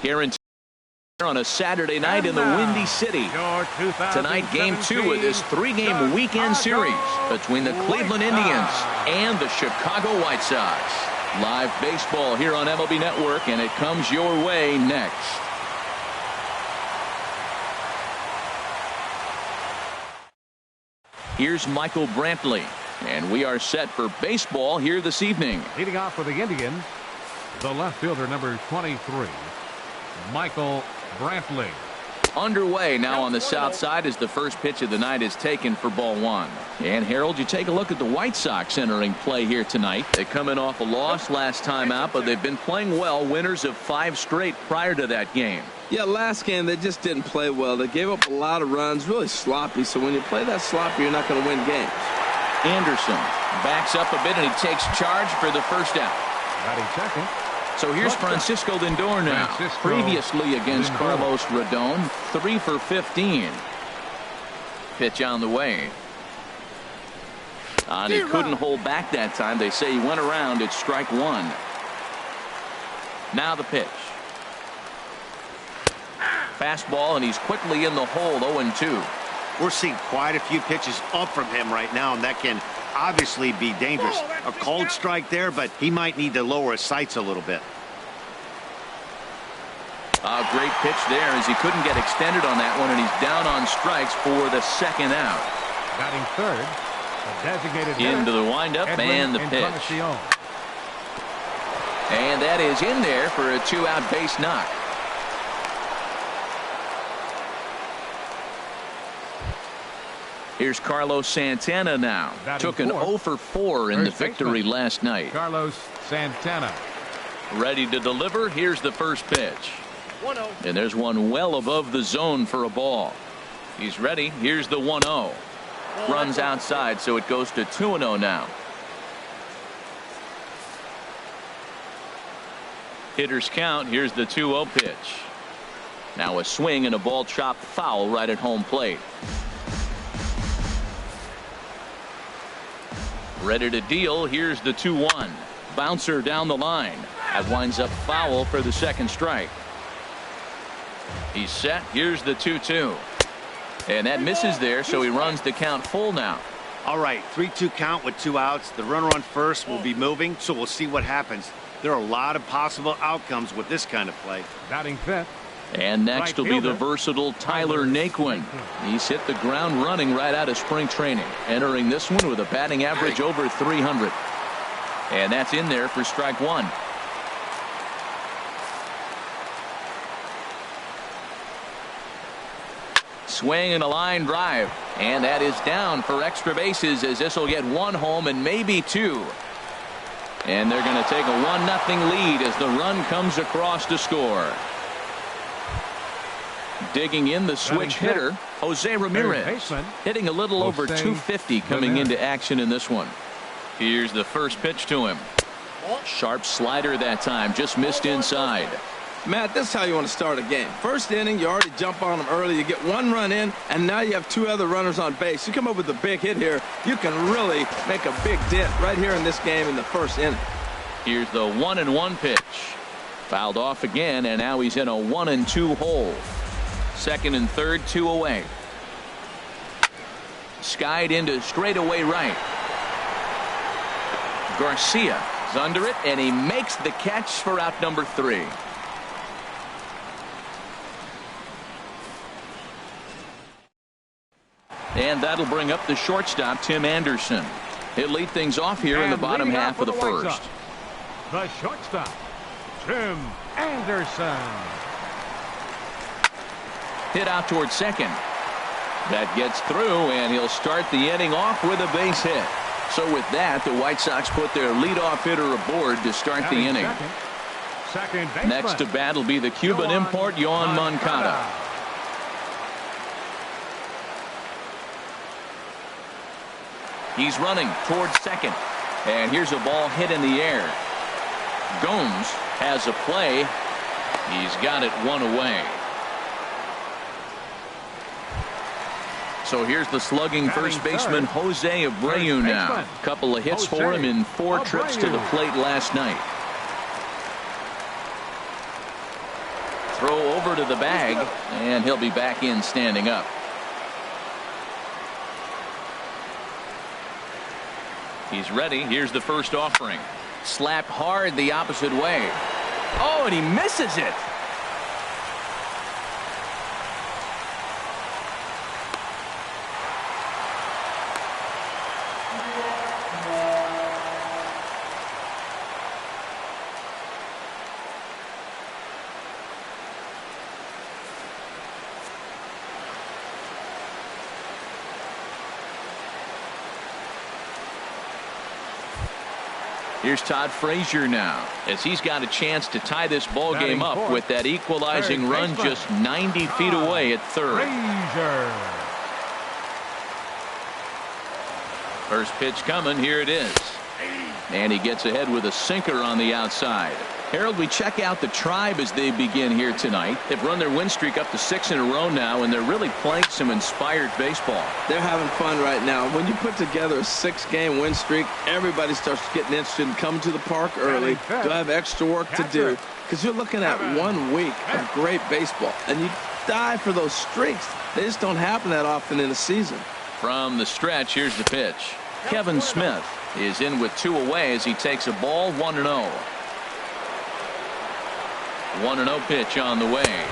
Guaranteed on a Saturday night in the Windy City. Tonight, Game 2 of this 3-game weekend series between the Cleveland Indians and the Chicago White Sox. Live baseball here on MLB Network, and it comes your way next. Here's Michael Brantley, and we are set for baseball here this evening. Leading off for the Indians, the left fielder, number 23, Michael Brantley. Underway now on the south side as the first pitch of the night is taken for ball 1. And Harold, you take a look at the White Sox entering play here tonight. They're coming off a loss last time out, but they've been playing well, winners of 5 straight prior to that game. Yeah, last game they just didn't play well. They gave up a lot of runs, really sloppy. So when you play that sloppy, you're not going to win games. Anderson backs up a bit and he takes charge for the first out. Batting second. So here's Francisco Lindor now. Previously against Carlos Rodon, 3 for 15. Pitch on the way. And he couldn't hold back that time. They say he went around. It's strike 1. Now the pitch. Fastball, and he's quickly in the hole, 0-2. We're seeing quite a few pitches up from him right now, and that can obviously be dangerous. A cold strike there, but he might need to lower his sights a little bit. A great pitch there as he couldn't get extended on that one, and he's down on strikes for the second out. Batting third, the designated into the windup and the pitch. And that is in there for a 2-out base knock. Here's Carlos Santana now. Took an 0 for 4 in the victory last night. Carlos Santana. Ready to deliver. Here's the first pitch. 1-0. And there's one well above the zone for a ball. He's ready. Here's the 1-0. Runs outside, so it goes to 2-0 now. Hitters count. Here's the 2-0 pitch. Now a swing and a ball chopped foul right at home plate. Ready to deal. Here's the 2-1. Bouncer down the line. That winds up foul for the second strike. He's set. Here's the 2-2. And that misses there, so he runs the count full now. All right, 3-2 count with 2 outs. The runner on first will be moving, so we'll see what happens. There are a lot of possible outcomes with this kind of play. Batting fifth. And next will be the versatile Tyler Naquin. He's hit the ground running right out of spring training, entering this one with a batting average over 300. And that's in there for strike 1. Swing and a line drive, and that is down for extra bases as this will get 1 home and maybe 2. And they're going to take a 1-0 lead as the run comes across to score. Digging in the switch hitter, Jose Ramirez, hitting a little over 250 coming into action in this one. Here's the first pitch to him. Sharp slider that time, just missed inside. Matt, this is how you want to start a game. First inning, you already jump on them early. You get 1 run in, and now you have 2 other runners on base. You come up with a big hit here, you can really make a big dent right here in this game in the first inning. Here's the 1-1 pitch. Fouled off again, and now he's in a 1-2 hole. Second and third, 2 away. Skied into straightaway right. Garcia is under it, and he makes the catch for out number 3. And that'll bring up the shortstop, Tim Anderson. He'll lead things off here in the bottom half of the first. The shortstop, Tim Anderson. Hit out towards second. That gets through, and he'll start the inning off with a base hit. So with that, the White Sox put their leadoff hitter aboard to start the inning. Next to bat will be the Cuban import, Yoan Moncada. He's running towards second. And here's a ball hit in the air. Gomes has a play. He's got it 1 away. So here's the slugging first baseman Jose Abreu now. Couple of hits for him in 4 trips to the plate last night. throw over to the bag, and he'll be back in standing up. He's ready. Here's the first offering. Slapped hard the opposite way. Oh, and he misses it. Here's Todd Frazier now, as he's got a chance to tie this ball game up with that equalizing run just 90 feet away at third. Frazier. First pitch coming. Here it is. And he gets ahead with a sinker on the outside. Harold, we check out the Tribe as they begin here tonight. They've run their win streak up to 6 in a row now, and they're really playing some inspired baseball. They're having fun right now. When you put together a 6-game win streak, everybody starts getting interested in coming to the park early. Do I have extra work to do? Because you're looking at 1 week of great baseball, and you die for those streaks. They just don't happen that often in a season. From the stretch, here's the pitch. Kevin Smith is in with 2 away as he takes a ball 1-0. 1-0 pitch on the way.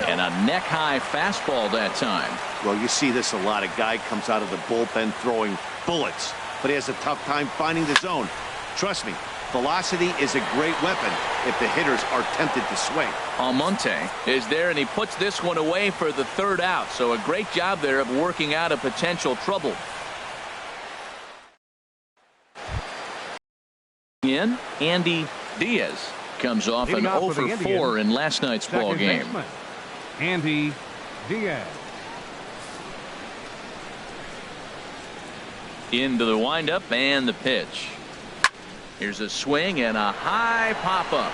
And a neck-high fastball that time. Well, you see this a lot. A guy comes out of the bullpen throwing bullets, but he has a tough time finding the zone. Trust me, velocity is a great weapon if the hitters are tempted to swing. Almonte is there, and he puts this one away for the 3rd out. So a great job there of working out a potential trouble. In, Andy Diaz comes off an 0 for 4 in last night's ball game. Andy Diaz. Into the windup and the pitch. Here's a swing and a high pop-up.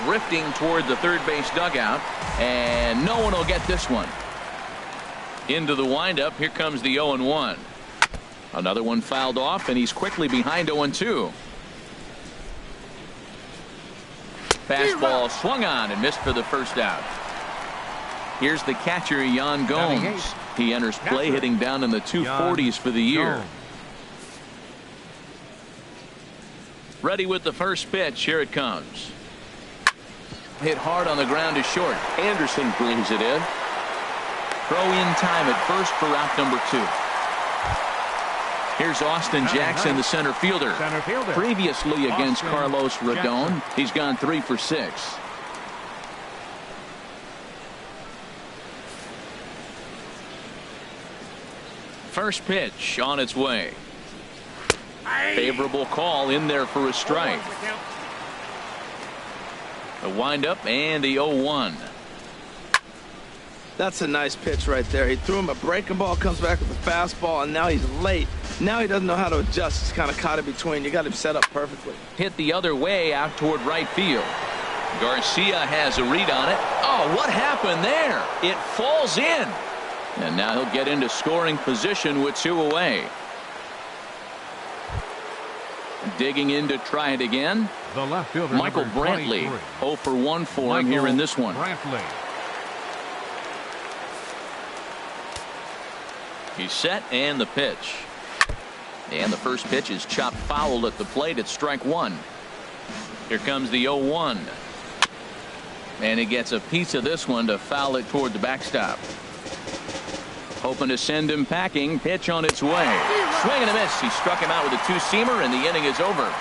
Drifting toward the third base dugout, and no one will get this one. Into the windup. Here comes the 0-1. Another one fouled off, and he's quickly behind 0-2. Fastball swung on and missed for the first out. Here's the catcher, Yan Gomes. He enters play hitting down in the 240s for the year. Ready with the first pitch. Here it comes. Hit hard on the ground to short. Anderson brings it in. Throw in time at first for out number 2. Here's Austin Jackson, the center fielder. Previously against Carlos Rodon, he's gone 3 for 6. First pitch on its way. Favorable call in there for a strike. The windup and the 0-1. That's a nice pitch right there. He threw him a breaking ball, comes back with a fastball, and now he's late. Now he doesn't know how to adjust. He's kind of caught in between. You got him set up perfectly. Hit the other way out toward right field. Garcia has a read on it. Oh, what happened there? It falls in. And now he'll get into scoring position with 2 away. Digging in to try it again. The left fielder, Michael Brantley. 0 for 1 for him here in this one. Brantley. He's set, and the pitch. And the first pitch is chopped foul at the plate at strike 1. Here comes the 0-1. And he gets a piece of this one to foul it toward the backstop. Hoping to send him packing. Pitch on its way. Swing and a miss. He struck him out with a 2-seamer, and the inning is over.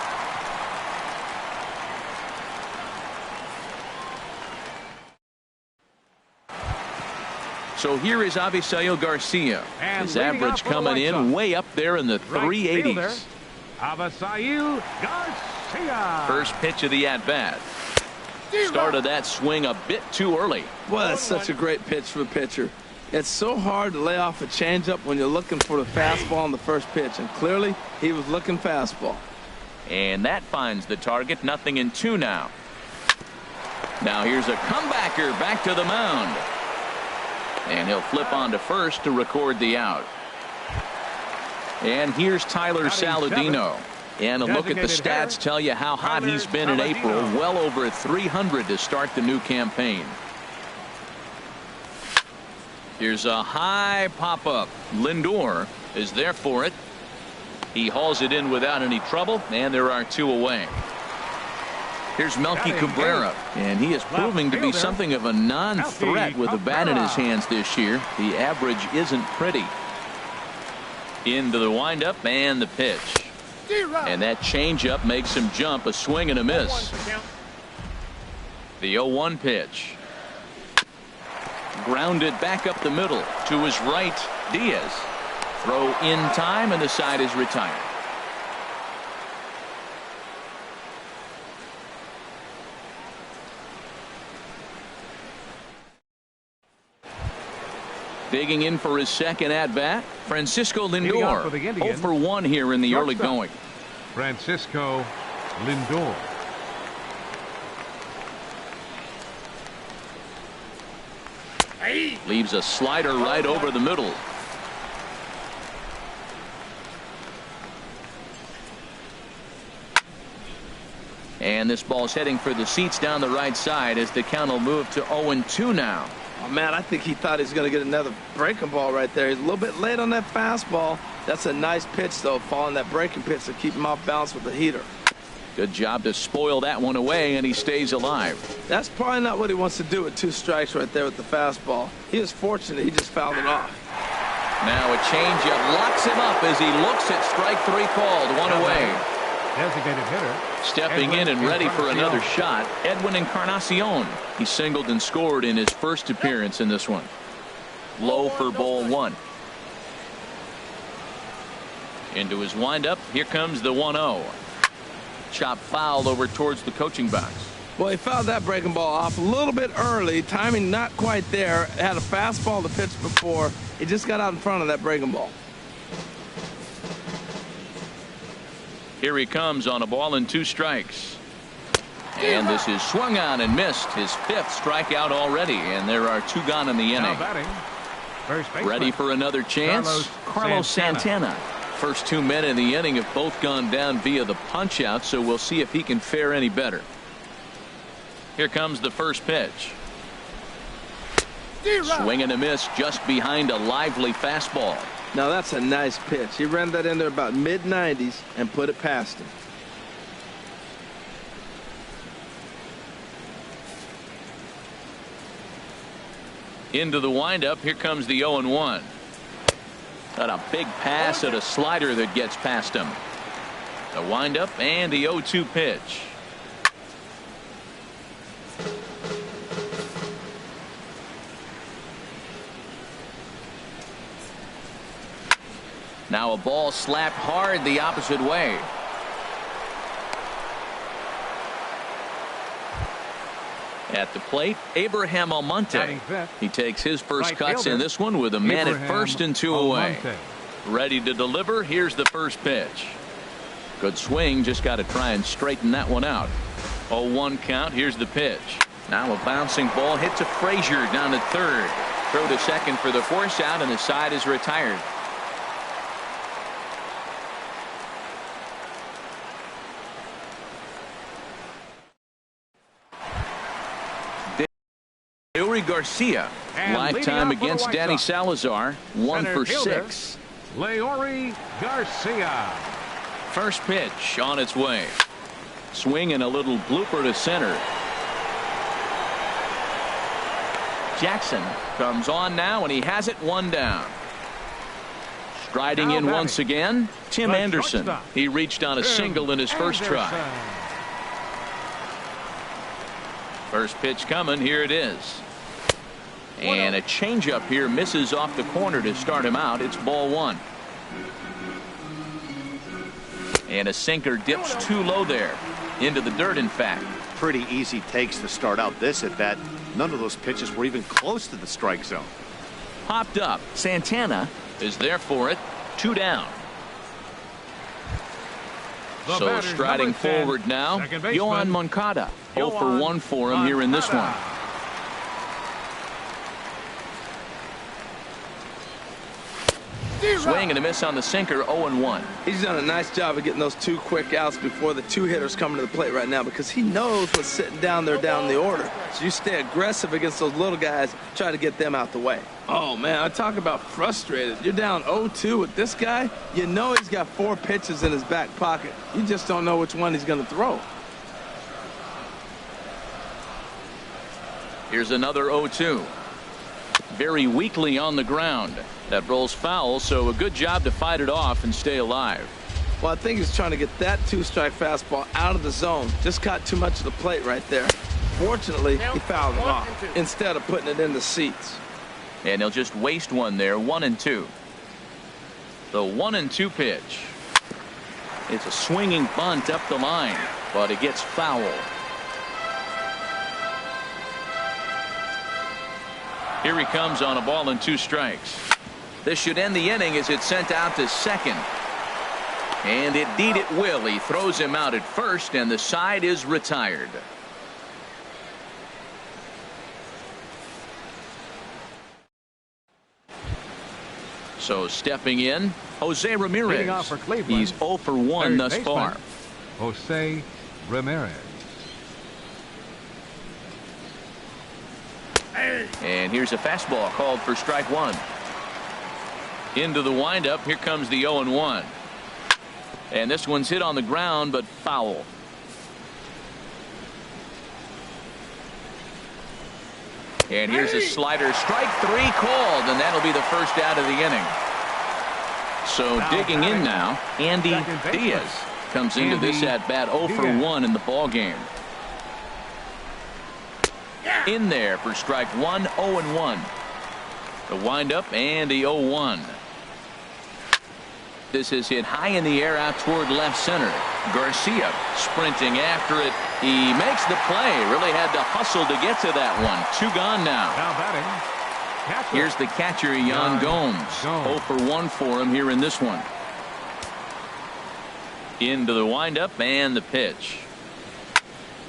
So here is Avisail Garcia. His average coming in way up there in the 380s. Avisail Garcia. First pitch of the at-bat. Started that swing a bit too early. Well, that's such a great pitch for a pitcher. It's so hard to lay off a changeup when you're looking for the fastball on the first pitch, and clearly he was looking fastball. And that finds the target. 0-2 now. Now here's a comebacker back to the mound. And he'll flip on to first to record the out. And here's Tyler Saladino. And a look at the stats tell you how hot he's been in April. Well over 300 to start the new campaign. Here's a high pop-up. Lindor is there for it. He hauls it in without any trouble, and there are 2 away. Here's Melky Cabrera, and he is proving to be something of a non-threat with a bat in his hands this year. The average isn't pretty. Into the windup and the pitch. And that changeup makes him jump. A swing and a miss. The 0-1 pitch. Grounded back up the middle to his right. Diaz. Throw in time, and the side is retired. Digging in for his second at-bat, Francisco Lindor. 0 for 1 here in the early going. Francisco Lindor. Leaves a slider right over the middle. And this ball's heading for the seats down the right side as the count will move to 0-2 now. Oh, man, I think he thought he was going to get another breaking ball right there. He's a little bit late on that fastball. That's a nice pitch, though, following that breaking pitch to keep him off balance with the heater. Good job to spoil that one away, and he stays alive. That's probably not what he wants to do with 2 strikes right there with the fastball. He is fortunate he just fouled it off. Now a changeup locks him up as he looks at strike 3 called. 1 away. Designated hitter. Stepping in and ready for another shot, Edwin Encarnacion. He singled and scored in his first appearance in this one. Low for ball 1. Into his windup. Here comes the 1-0. Chop foul over towards the coaching box. Well, he fouled that breaking ball off a little bit early. Timing not quite there. Had a fastball to pitch before. He just got out in front of that breaking ball. Here he comes on a ball and 2 strikes. And this is swung on and missed. His 5th strikeout already. And there are 2 gone in the inning. Ready for another chance? Carlos Santana. First 2 men in the inning have both gone down via the punch out, so we'll see if he can fare any better. Here comes the first pitch. Swing and a miss just behind a lively fastball. Now that's a nice pitch. He ran that in there about mid-90s and put it past him. Into the windup. Here comes the 0-1. Got a big pass at a slider that gets past him. The windup and the 0-2 pitch. Now a ball slapped hard the opposite way. At the plate, Abraham Almonte. He takes his first cuts in this one with a man at first and 2 away. Ready to deliver. Here's the first pitch. Good swing. Just got to try and straighten that one out. 0-1 count. Here's the pitch. Now a bouncing ball hit to Frazier down to third. Throw to second for the force out, and the side is retired. Leury Garcia, lifetime against Danny Salazar, 1 for 6. Leury Garcia. First pitch on its way. Swing and a little blooper to center. Jackson comes on now, and he has it 1 down. Striding in once again, Tim Anderson. He reached on a single in his first try. First pitch coming. Here it is. And a changeup here misses off the corner to start him out. It's ball 1. And a sinker dips too low there. Into the dirt, in fact. Pretty easy takes to start out this at bat. None of those pitches were even close to the strike zone. Popped up. Santana is there for it. 2 down. So striding forward now, Yohan Moncada. 0 for 1 for him here in this one. Swing and a miss on the sinker, 0-1. He's done a nice job of getting those 2 quick outs before the 2 hitters coming to the plate right now, because he knows what's sitting down there down the order. So you stay aggressive against those little guys, try to get them out the way. Oh, man, I talk about frustrated. You're down 0-2 with this guy. You know he's got 4 pitches in his back pocket. You just don't know which one he's going to throw. Here's another 0-2. Very weakly on the ground. That rolls foul, so a good job to fight it off and stay alive. Well, I think he's trying to get that 2-strike fastball out of the zone. Just caught too much of the plate right there. Fortunately, he fouled it off instead of putting it in the seats. And he'll just waste one there, 1-2. The 1-2 pitch. It's a swinging bunt up the line, but it gets foul. Here he comes on a ball and 2 strikes. This should end the inning as it's sent out to second. And indeed it will. He throws him out at first, and the side is retired. So stepping in, Jose Ramirez. Leading off for Cleveland, he's 0 for 1 thus baseman, far. Jose Ramirez. And here's a fastball called for strike 1. Into the windup. Here comes the 0-1. And this one's hit on the ground, but foul. And here's a slider. Strike 3 called, and that'll be the first out of the inning. So digging in now, Andy Diaz comes into this at bat 0 for 1 in the ball game. In there for strike 1, 0-1. The windup and the 0-1. This is hit high in the air out toward left center. Garcia sprinting after it. He makes the play. Really had to hustle to get to that one. 2 gone now. Now batting. Catcher. Here's the catcher, Yan Gomes. 0 for 1 for him here in this one. Into the windup and the pitch.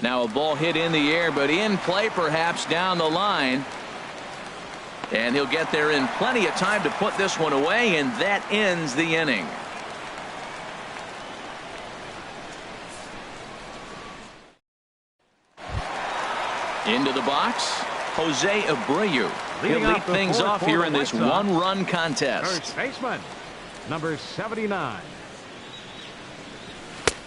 Now a ball hit in the air, but in play perhaps down the line. And he'll get there in plenty of time to put this one away, and that ends the inning. Into the box, Jose Abreu. He'll lead things off here in this 1-run contest. First baseman, number 79.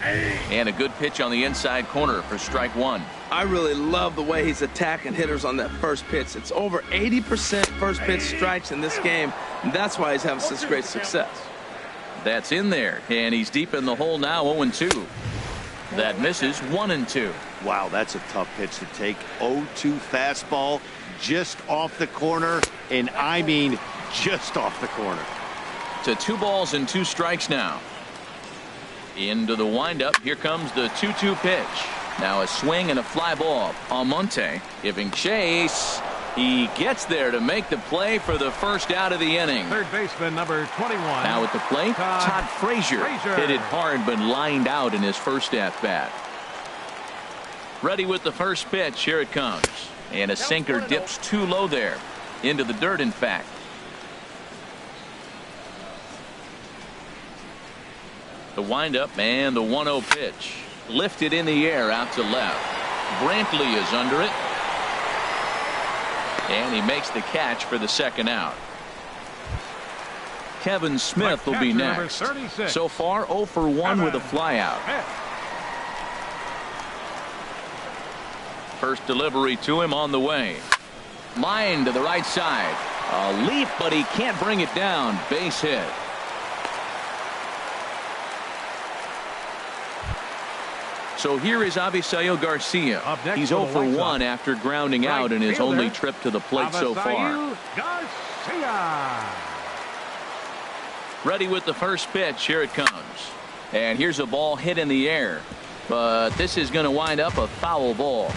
And a good pitch on the inside corner for strike 1. I really love the way he's attacking hitters on that first pitch. It's over 80% first pitch strikes in this game, and that's why he's having such great success. That's in there, and he's deep in the hole now, 0-2. That misses, 1-2. Wow, that's a tough pitch to take. 0-2 fastball just off the corner, and I mean just off the corner. To 2 balls and 2 strikes now. Into the windup. Here comes the 2-2 pitch. Now a swing and a fly ball. Almonte giving chase. He gets there to make the play for the first out of the inning. Third baseman, number 21. Now at the plate, Todd Frazier. Hit it hard but lined out in his first at bat. Ready with the first pitch. Here it comes. And a sinker dips too low there. Into the dirt, in fact. The windup and the 1-0 pitch. Lifted in the air out to left. Brantley is under it. And he makes the catch for the second out. Kevin Smith will be next. So far 0 for 1 with a flyout. First delivery to him on the way. Line to the right side. A leap, but he can't bring it down. Base hit. So here is Avisail Garcia. He's 0 for 1 after grounding out in his only trip to the plate so far. Garcia. Ready with the first pitch. Here it comes. And here's a ball hit in the air. But this is going to wind up a foul ball.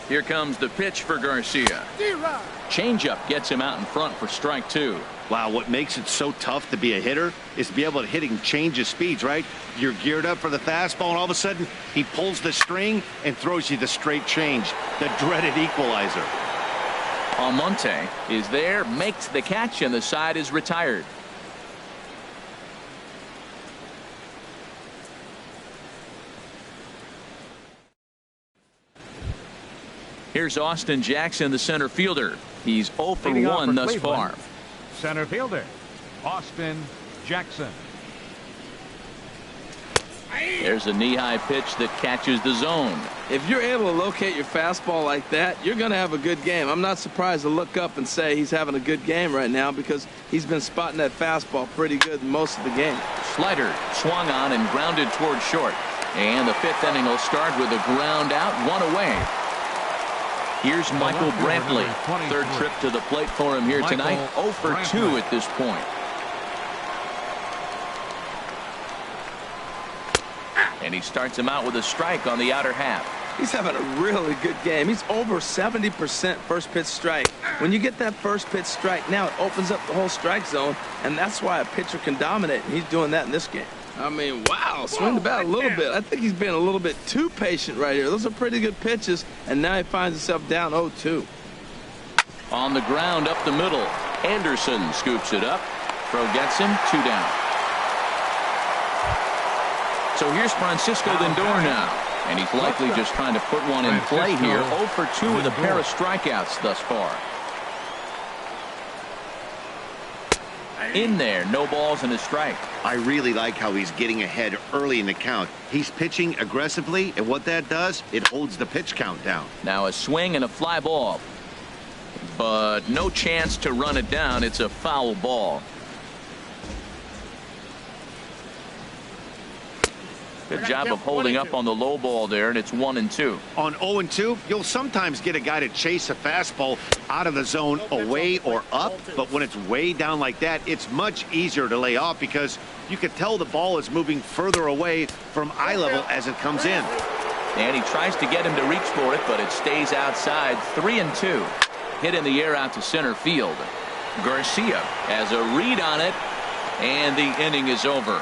Here comes the pitch for Garcia. Changeup gets him out in front for strike 2. Wow, what makes it so tough to be a hitter is to be able to hitting change of speeds, right? You're geared up for the fastball, and all of a sudden he pulls the string and throws you the straight change, the dreaded equalizer. Almonte is there, makes the catch, and the side is retired. Here's Austin Jackson, the center fielder. He's 0 for 1 thus far. Center fielder, Austin Jackson. There's a knee-high pitch that catches the zone. If you're able to locate your fastball like that, you're going to have a good game. I'm not surprised to look up and say he's having a good game right now because he's been spotting that fastball pretty good most of the game. Slider swung on and grounded toward short. And the fifth inning will start with a ground out, one away. Here's Michael Brantley. Third trip to the plate for him here tonight. 0 for 2 at this point. And he starts him out with a strike on the outer half. He's having a really good game. He's over 70% first pitch strike. When you get that first pitch strike, now it opens up the whole strike zone, and that's why a pitcher can dominate, and he's doing that in this game. I mean, wow, swing the bat a little bit. I think he's been a little bit too patient right here. Those are pretty good pitches, and now he finds himself down 0-2. On the ground up the middle. Anderson scoops it up. Throw gets him, 2 down. So here's Francisco Lindor now, and he's likely just trying to put one in play here. 0 for 2 with a pair of strikeouts thus far. In there, no balls and a strike. I really like how he's getting ahead early in the count. He's pitching aggressively, and what that does, it holds the pitch count down. Now a swing and a fly ball, but no chance to run it down. It's a foul ball. Good job of holding up on the low ball there, and it's 1-2. On 0-2, you'll sometimes get a guy to chase a fastball out of the zone away or up, but when it's way down like that, it's much easier to lay off because you can tell the ball is moving further away from eye level as it comes in. And he tries to get him to reach for it, but it stays outside. 3-2. Hit in the air out to center field. Garcia has a read on it, and the inning is over.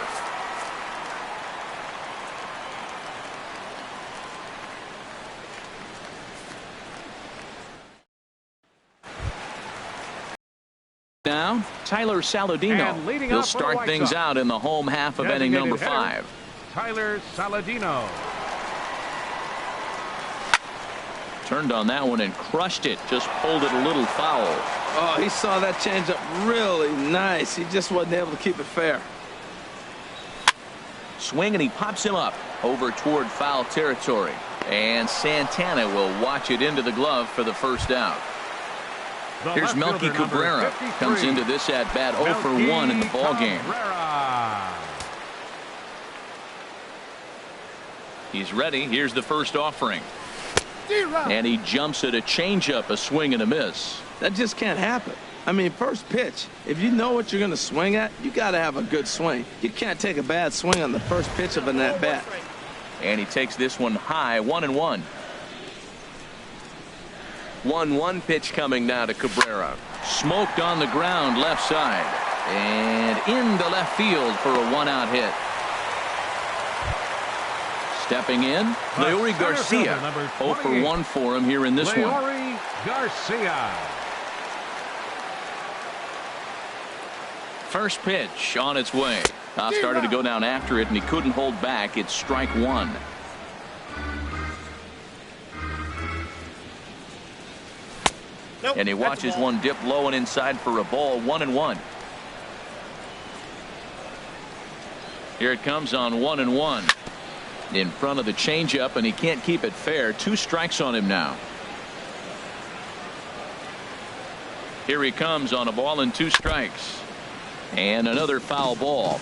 Now, Tyler Saladino will start things out in the home half of inning number 5. Tyler Saladino. Turned on that one and crushed it. Just pulled it a little foul. Oh, he saw that changeup really nice. He just wasn't able to keep it fair. Swing, and he pops him up over toward foul territory. And Santana will watch it into the glove for the first out. Here's Melky Cabrera. Comes into this at bat 0 for 1 in the ball game. He's ready. Here's the first offering. And he jumps at a changeup, a swing and a miss. That just can't happen. I mean, first pitch, if you know what you're going to swing at, you got to have a good swing. You can't take a bad swing on the first pitch of an at bat. And he takes this one high, 1-1. 1-1 pitch coming now to Cabrera. Smoked on the ground left side. And into left field for a 1-out hit. Stepping in, Leury Garcia. 0 for 1 for him here in this one. Leury Garcia. First pitch on its way. Started to go down after it, and he couldn't hold back. It's strike 1. And he watches one dip low and inside for a ball. 1-1. Here it comes on 1-1. In front of the changeup, and he can't keep it fair. 2 strikes on him now. Here he comes on a ball and 2 strikes. And another foul ball.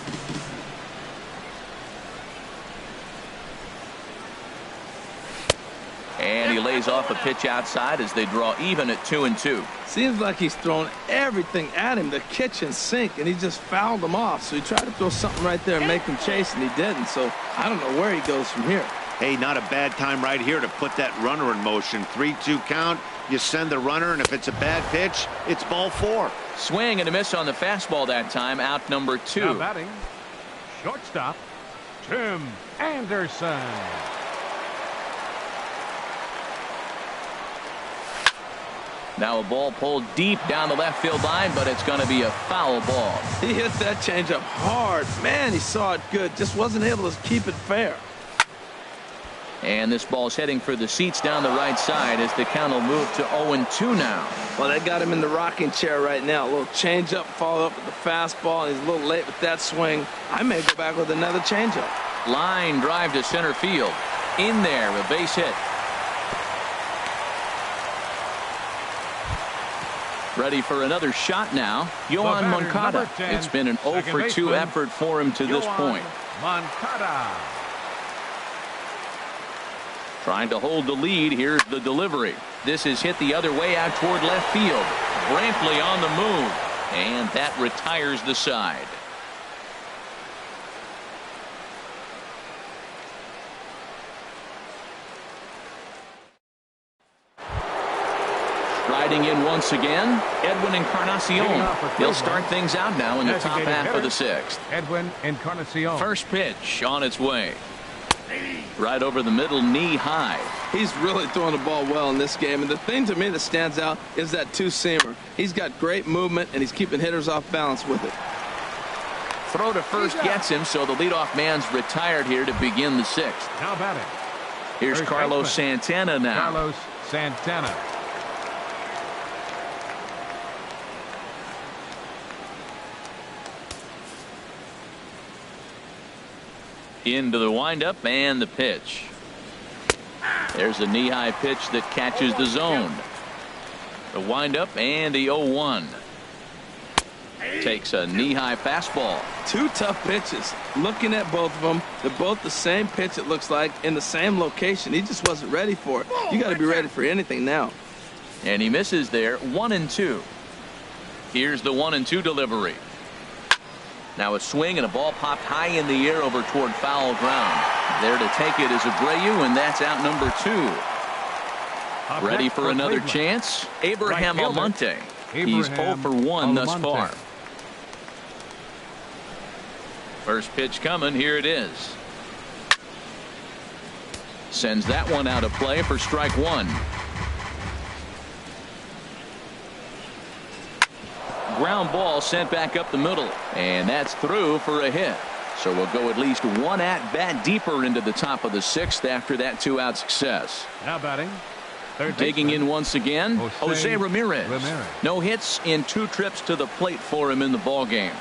And he lays off a pitch outside as they draw even at 2-2. Seems like he's thrown everything at him, the kitchen sink, and he just fouled them off. So he tried to throw something right there and make him chase, and he didn't. So I don't know where he goes from here. Hey, not a bad time right here to put that runner in motion. 3-2 count. You send the runner, and if it's a bad pitch, it's ball 4. Swing and a miss on the fastball that time. Out number 2. Now batting, shortstop, Tim Anderson. Now a ball pulled deep down the left field line, but it's going to be a foul ball. He hit that changeup hard. Man, he saw it good. Just wasn't able to keep it fair. And this ball's heading for the seats down the right side as the count will move to 0-2 now. Well, they got him in the rocking chair right now. A little changeup, follow up with the fastball. And he's a little late with that swing. I may go back with another changeup. Line drive to center field. In there, a base hit. Ready for another shot now. Yohan Moncada. It's been an 0-for-2 effort for him to this point. Moncada. Trying to hold the lead. Here's the delivery. This is hit the other way out toward left field. Brantley on the move. And that retires the side. Riding in once again, Edwin Encarnacion. He'll start things out now in the top half of the sixth. Edwin Encarnacion. First pitch on its way. Right over the middle, knee high. He's really throwing the ball well in this game. And the thing to me that stands out is that two-seamer. He's got great movement, and he's keeping hitters off balance with it. Throw to first gets him, so the leadoff man's retired here to begin the sixth. Now batting. Here's Carlos Santana now. Carlos Santana. Into the windup and the pitch. There's a knee-high pitch that catches the zone. The windup and the 0-1. Takes a knee-high fastball. Two tough pitches. Looking at both of them, they're both the same pitch, it looks like, in the same location. He just wasn't ready for it. You got to be ready for anything now. And he misses there. 1-2. Here's the 1-2 delivery. Now a swing and a ball popped high in the air over toward foul ground. There to take it is Abreu, and that's out number 2. Ready for another chance? Abraham Almonte. He's 0 for 1 thus far. First pitch coming. Here it is. Sends that one out of play for strike 1. Ground ball sent back up the middle, and that's through for a hit. So we'll go at least one at bat deeper into the top of the sixth after that 2-out success. Now batting. Digging in once again, Jose Ramirez. No hits in 2 trips to the plate for him in the ball game.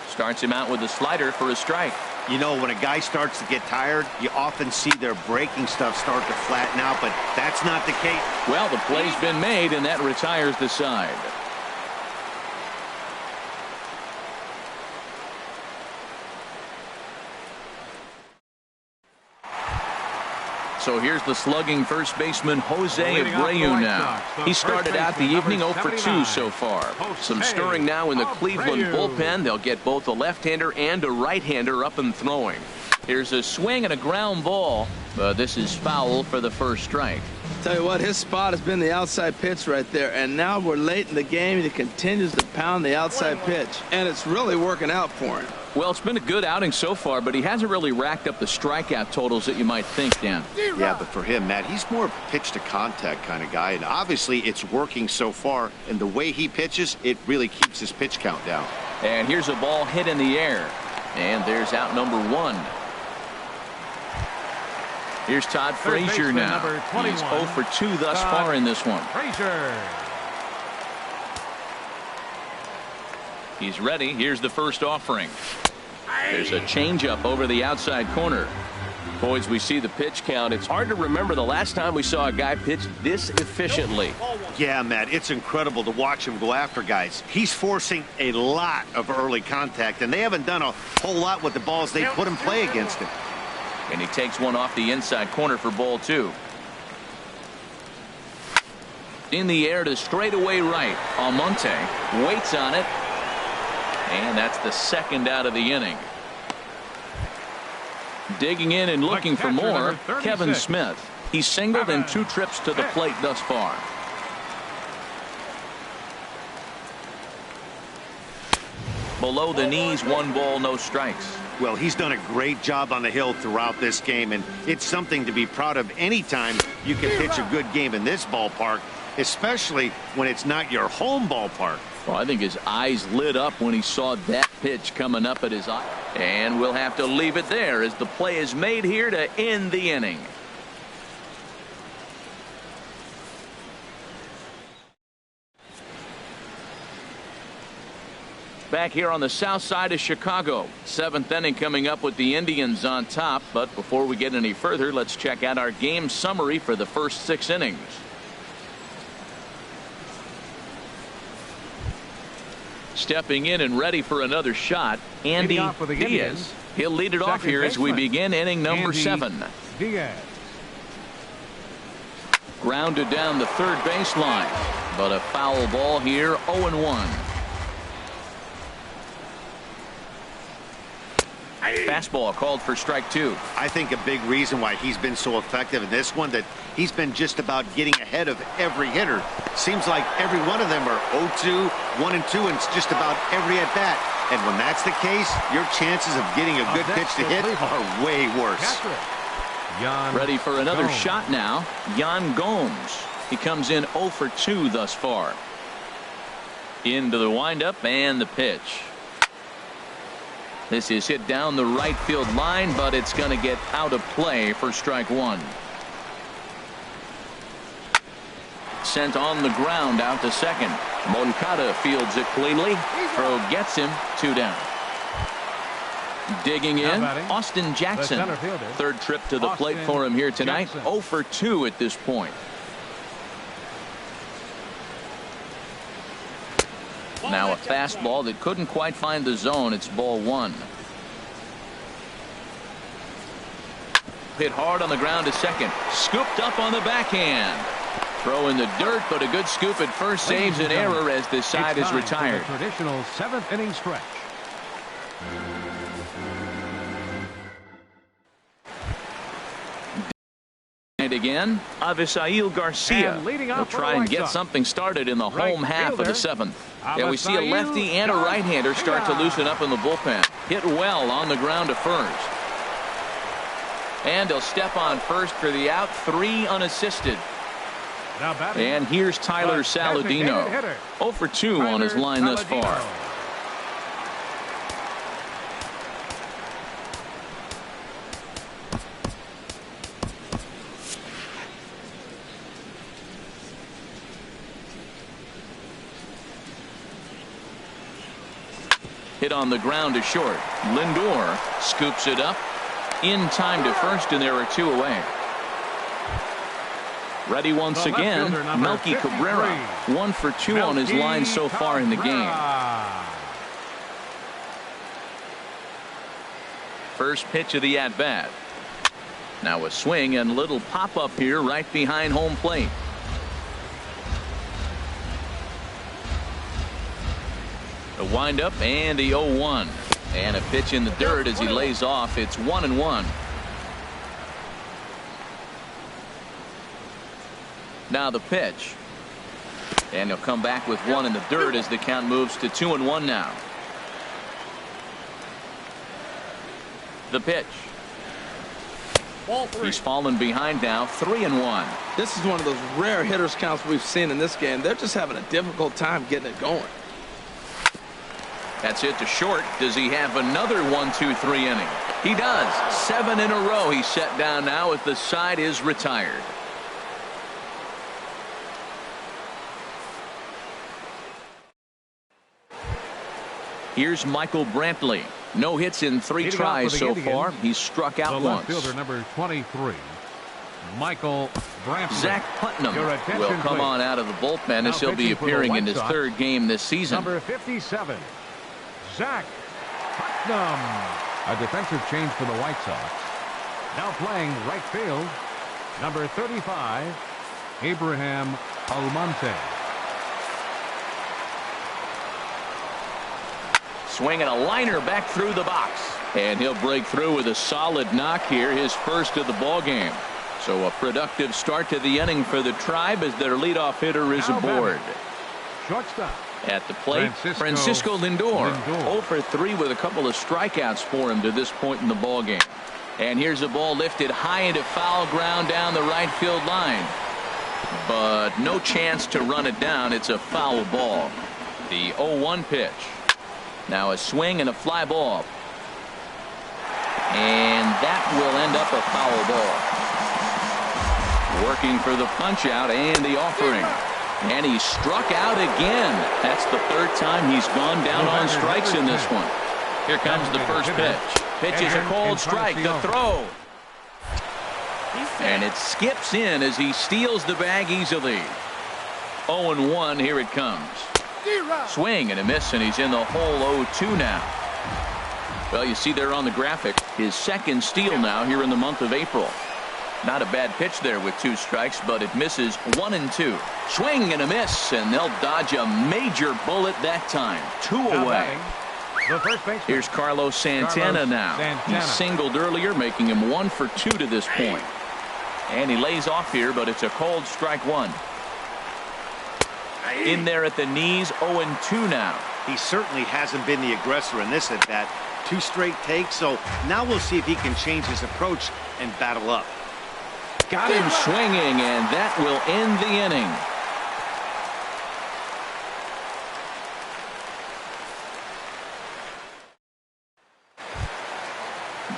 Starts him out with a slider for a strike. You know, when a guy starts to get tired, you often see their breaking stuff start to flatten out, but that's not the case. Well, the play's been made, and that retires the side. So here's the slugging first baseman Jose Abreu now. He started out the evening 0 for 2 so far. Some stirring now in the Cleveland bullpen. They'll get both a left-hander and a right-hander up and throwing. Here's a swing and a ground ball, but this is foul for the first strike. Tell you what, his spot has been the outside pitch right there, and now we're late in the game and he continues to pound the outside pitch, and it's really working out for him. Well, it's been a good outing so far, but he hasn't really racked up the strikeout totals that you might think, Dan. Yeah, but for him, Matt, he's more of a pitch-to-contact kind of guy, and obviously it's working so far, and the way he pitches, it really keeps his pitch count down. And here's a ball hit in the air, and there's out number 1. Here's Todd Frazier now. He's 0 for 2 thus far in this one. Frazier. He's ready. Here's the first offering. There's a changeup over the outside corner. Boys, we see the pitch count. It's hard to remember the last time we saw a guy pitch this efficiently. Yeah, Matt, it's incredible to watch him go after guys. He's forcing a lot of early contact, and they haven't done a whole lot with the balls they put in play against him. And he takes one off the inside corner for ball 2. In the air to straightaway right. Almonte waits on it. And that's the second out of the inning. Digging in and looking for more, Kevin Smith. He's singled in 2 trips to the plate thus far. Below the knees, 1 ball, no strikes. Well, he's done a great job on the hill throughout this game, and it's something to be proud of anytime you can pitch a good game in this ballpark. especially when it's not your home ballpark. Well, I think his eyes lit up when he saw that pitch coming up at his eye. And we'll have to leave it there as the play is made here to end the inning. Back here on the south side of Chicago. 7th inning coming up with the Indians on top. But before we get any further, let's check out our game summary for the first 6 innings. Stepping in and ready for another shot, Andy Diaz. He'll lead it off here as we begin inning number 7. Diaz. Grounded down the third baseline. But a foul ball here, 0-1. Fastball called for strike 2. I think a big reason why he's been so effective in this one, that he's been just about getting ahead of every hitter. Seems like every one of them are 0-2, 1-2, and it's just about every at bat. And when that's the case, your chances of getting a good pitch to hit are way worse. Ready for another shot now. Yan Gomes. He comes in 0 for 2 thus far. Into the windup and the pitch. This is hit down the right field line, but it's going to get out of play for strike 1. Sent on the ground out to second. Moncada fields it cleanly. Throw gets him, 2 down. Digging in, Austin Jackson. Third trip to the plate for him here tonight. 0 for 2 at this point. Now a fastball that couldn't quite find the zone. It's ball 1. Hit hard on the ground to second. Scooped up on the backhand. Throw in the dirt, but a good scoop at first saves an error as this side is retired. Traditional 7th inning stretch. And again, Avisail Garcia will try and get something started in the home half of the 7th. Yeah, we see a lefty and a right-hander start to loosen up in the bullpen. Hit well on the ground to first. And he'll step on first for the out, 3 unassisted. And here's Tyler Saladino. 0 for 2 on his line thus far. Hit on the ground to short. Lindor scoops it up in time to first, and there are 2 away. Ready once again, Melky Cabrera. 1 for 2 on his line so far in the game. First pitch of the at-bat. Now a swing and little pop-up here right behind home plate. A windup and the 0-1. And a pitch in the dirt as he lays off. It's 1-1. Now the pitch. And he'll come back with 1 in the dirt as the count moves to 2-1 now. The pitch. He's fallen behind now, 3-1. This is one of those rare hitters counts we've seen in this game. They're just having a difficult time getting it going. That's it to short. Does he have another 1-2-3 inning? He does. 7 in a row he's set down now as the side is retired. Here's Michael Brantley. No hits in 3 tries so far. He's struck out once. Fielder number 23, Michael Brantley. Zach Putnam will come on out of the bullpen as he'll be appearing in his 3rd game this season. Number 57, Zach Putnam. A defensive change for the White Sox. Now playing right field, number 35, Abraham Almonte. Swinging a liner back through the box. And he'll break through with a solid knock here, his first of the ball game. So a productive start to the inning for the Tribe as their leadoff hitter is aboard. Shortstop. At the plate, Francisco Lindor. 0 for 3 with a couple of strikeouts for him to this point in the ball game. And here's a ball lifted high into foul ground down the right field line. but no chance to run it down. It's a foul ball. The 0-1 pitch. Now a swing and a fly ball. And that will end up a foul ball. Working for the punch out and the offering. And he struck out again. That's the third time he's gone down on strikes in this one. Here comes the first pitch. Pitch is a cold strike. The throw. And it skips in as he steals the bag easily. 0-1. Here it comes. Swing and a miss, and he's in the hole. 0-2 now. Well, you see there on the graphic, his second steal now here in the month of April. Not a bad pitch there with 2 strikes, but it misses 1-2. Swing and a miss, and they'll dodge a major bullet that time. 2 away. Here's Carlos Santana now. He singled earlier, making him 1 for 2 to this point. And he lays off here, but it's a cold strike 1. In there at the knees. 0-2 now. He certainly hasn't been the aggressor in this at bat. 2 straight takes, so now we'll see if he can change his approach and battle up. Got him swinging, and that will end the inning.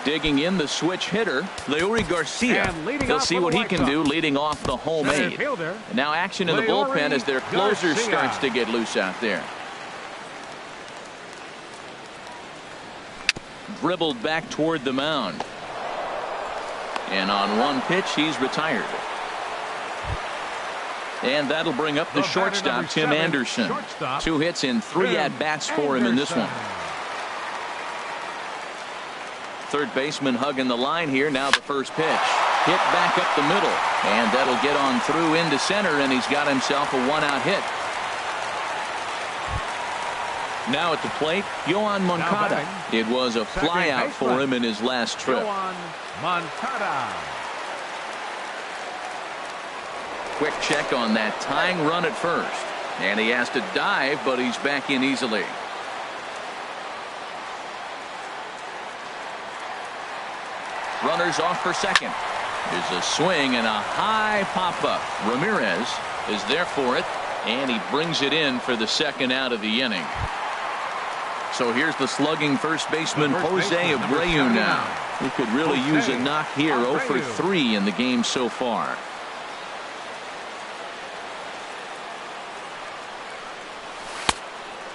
Digging in the switch hitter, Leury Garcia. He'll see what he can do leading off the homemade. And now action in the bullpen as their closer starts to get loose out there. Dribbled back toward the mound. And on 1 pitch, he's retired. And that'll bring up the shortstop, Tim Anderson. 2 hits in 3 at-bats for him in this one. Third baseman hugging the line here. Now the first pitch. Hit back up the middle. And that'll get on through into center, and he's got himself a 1-out hit. Now at the plate, Yoan Moncada. It was a flyout for him in his last trip. Quick check on that tying run at first. And he has to dive, but he's back in easily. Runners off for second. There's a swing and a high pop-up. Ramirez is there for it, and he brings it in for the second out of the inning. So here's the slugging first baseman, Jose Abreu now. He could really use a knock here. 0 for 3 in the game so far.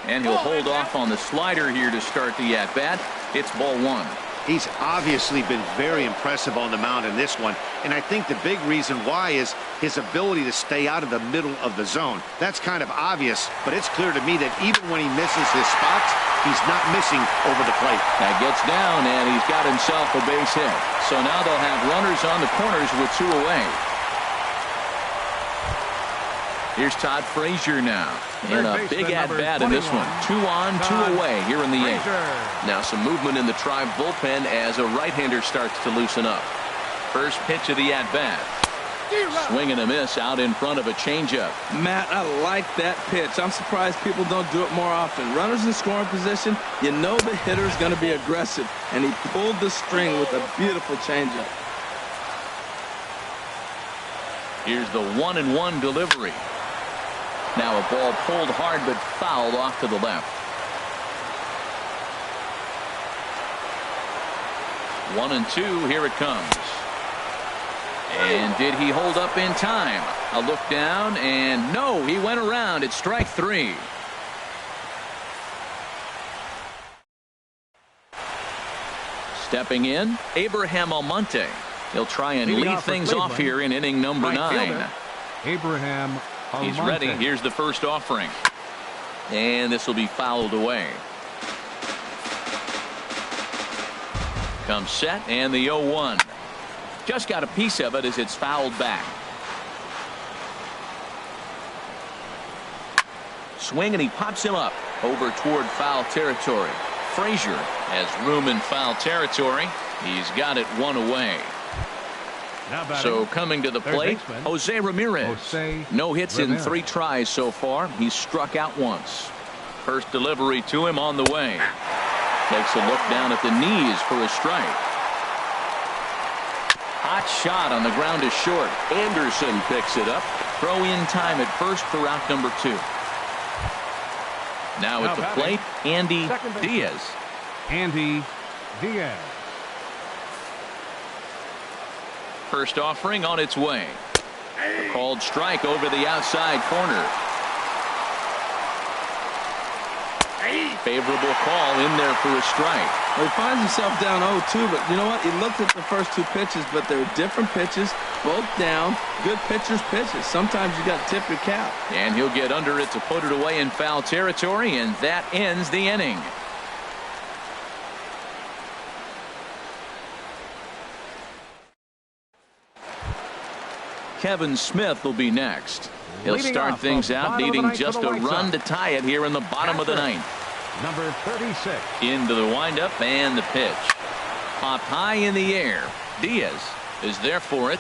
And he'll hold off on the slider here to start the at-bat. It's ball 1. He's obviously been very impressive on the mound in this one, and I think the big reason why is his ability to stay out of the middle of the zone. That's kind of obvious, but it's clear to me that even when he misses his spots, he's not missing over the plate. That gets down, and he's got himself a base hit. So now they'll have runners on the corners with 2 away. Here's Todd Frazier now. And a big at-bat in this one. 2 on, 2 away here in the 8th. Now some movement in the Tribe bullpen as a right-hander starts to loosen up. First pitch of the at-bat. Swing and a miss out in front of a changeup. Matt, I like that pitch. I'm surprised people don't do it more often. Runners in scoring position, you know the hitter's going to be aggressive. And he pulled the string with a beautiful changeup. Here's the 1-1 delivery. Now a ball pulled hard but fouled off to the left. 1-2. Here it comes. And did he hold up in time? A look down, and no, he went around. It's strike 3. Stepping in, Abraham Almonte. He'll try and lead things off here in inning number 9. Abraham Almonte. He's ready. Here's the first offering. And this will be fouled away. Comes set, and the 0-1. Just got a piece of it as it's fouled back. Swing, and he pops him up over toward foul territory. Frazier has room in foul territory. He's got it 1 away. So coming to the plate, Jose Ramirez. No hits in 3 tries so far. He's struck out once. First delivery to him on the way. Takes a look down at the knees for a strike. hot shot on the ground is short. Anderson picks it up. Throw in time at first for out number 2. Now at the plate, Andy Diaz. Andy Diaz. First offering on its way. A called strike over the outside corner. Favorable call in there for a strike. Well, he finds himself down 0-2, but you know what? He looked at the first 2 pitches, but they were different pitches, both down. Good pitchers' pitches. Sometimes you got to tip your cap. And he'll get under it to put it away in foul territory, and that ends the inning. Kevin Smith will be next. He'll start things out, needing just a run to tie it here in the bottom of the 9th. Number 36. Into the windup and the pitch. Popped high in the air. Diaz is there for it.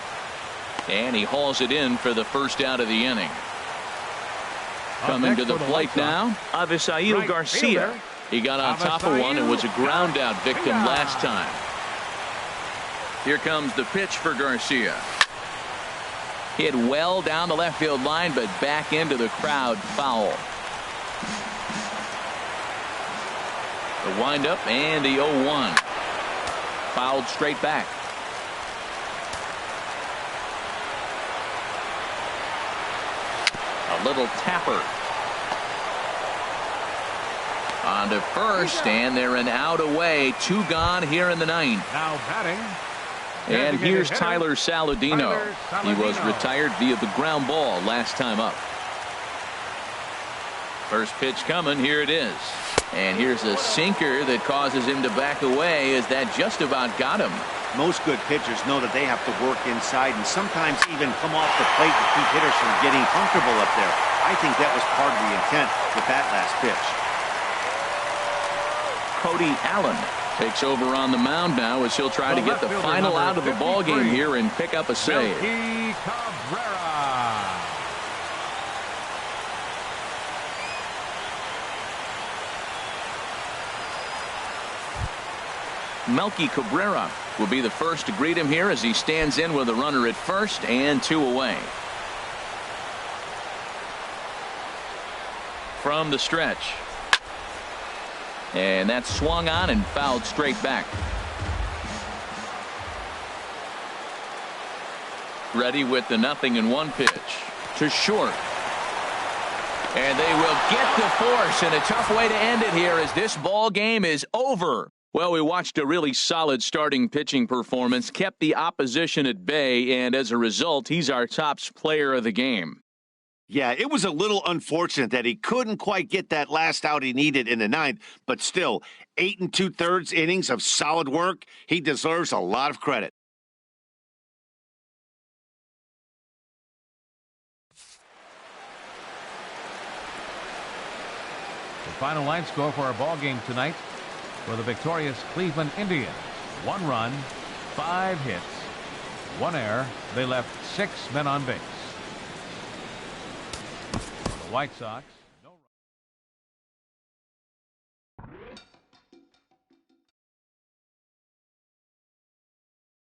And he hauls it in for the first out of the inning. Coming to the plate now, Avisail Garcia. He got on top of one and was a ground out victim last time. Here comes the pitch for Garcia. Hit well down the left field line, but back into the crowd, foul. The windup and the 0-1. Fouled straight back. A little tapper. On to first, and they're an out away. 2 gone here in the 9th. Now batting. And here's Tyler Saladino. He was retired via the ground ball last time up. First pitch coming. Here it is. And here's a sinker that causes him to back away, as that just about got him. Most good pitchers know that they have to work inside and sometimes even come off the plate to keep hitters from getting comfortable up there. I think that was part of the intent with that last pitch. Cody Allen takes over on the mound now, as he'll try to get the final out of the ball game here and pick up a save. Melky Cabrera. Melky Cabrera will be the first to greet him here, as he stands in with a runner at first and 2 away. From the stretch. And that's swung on and fouled straight back. Ready with the 0-1 pitch to short. And they will get the force, and a tough way to end it here, as this ball game is over. Well, we watched a really solid starting pitching performance, kept the opposition at bay, and as a result, he's our top player of the game. Yeah, it was a little unfortunate that he couldn't quite get that last out he needed in the 9th, but still, 8 2/3 innings of solid work. He deserves a lot of credit. The final line score for our ball game tonight for the victorious Cleveland Indians: 1 run, 5 hits, 1 error. They left 6 men on base. The White Sox